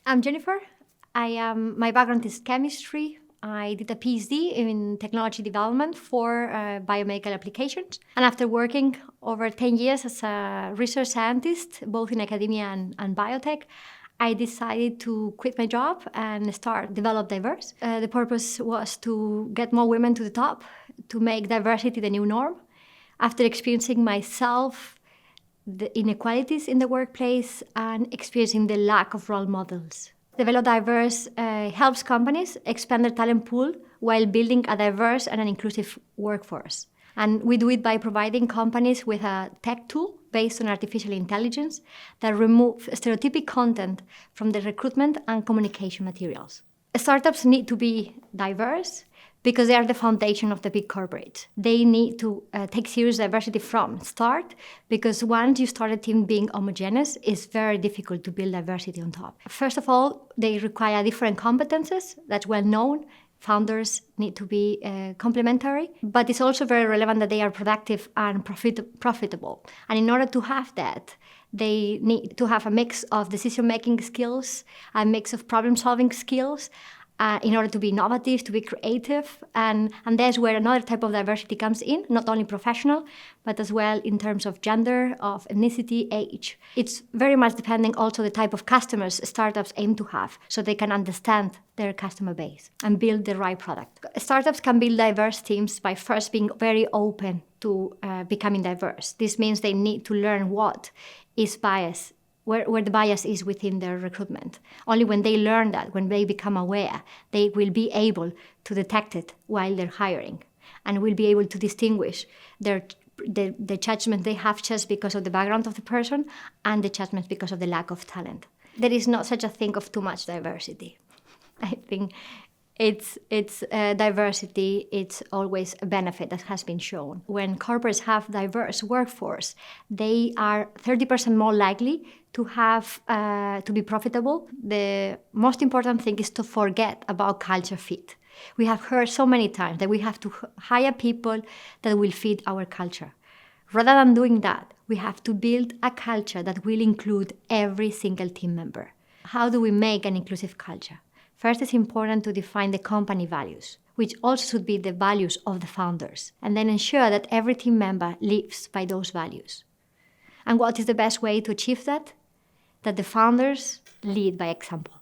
I'm Jennifer. My background is chemistry. I did a PhD in technology development for biomedical applications. And after working over 10 years as a research scientist, both in academia and biotech, I decided to quit my job and start Develop Diverse. The purpose was to get more women to the top, to make diversity the new norm. After experiencing myself the inequalities in the workplace and experiencing the lack of role models. Develop Diverse helps companies expand their talent pool while building a diverse and an inclusive workforce. And we do it by providing companies with a tech tool based on artificial intelligence that remove stereotypic content from the recruitment and communication materials. Startups need to be diverse because they are the foundation of the big corporates. They need to take serious diversity from start, because once you start a team being homogeneous, it's very difficult to build diversity on top. First of all, they require different competences. That's well known. Founders need to be complementary, but it's also very relevant that they are productive and profitable. And in order to have that, they need to have a mix of decision-making skills, a mix of problem-solving skills, in order to be innovative, to be creative. And that's where another type of diversity comes in, not only professional, but as well in terms of gender, of ethnicity, age. It's very much depending also the type of customers startups aim to have, so they can understand their customer base and build the right product. Startups can build diverse teams by first being very open to becoming diverse. This means they need to learn what is bias, where the bias is within their recruitment. Only when they learn that, when they become aware, they will be able to detect it while they're hiring, and will be able to distinguish the judgment they have just because of the background of the person and the judgment because of the lack of talent. There is not such a thing of too much diversity. I think it's diversity, it's always a benefit that has been shown. When corporates have diverse workforce, they are 30% more likely to be profitable. The most important thing is to forget about culture fit. We have heard so many times that we have to hire people that will fit our culture. Rather than doing that, we have to build a culture that will include every single team member. How do we make an inclusive culture? First, it's important to define the company values, which also should be the values of the founders, and then ensure that every team member lives by those values. And what is the best way to achieve that? That the founders lead by example.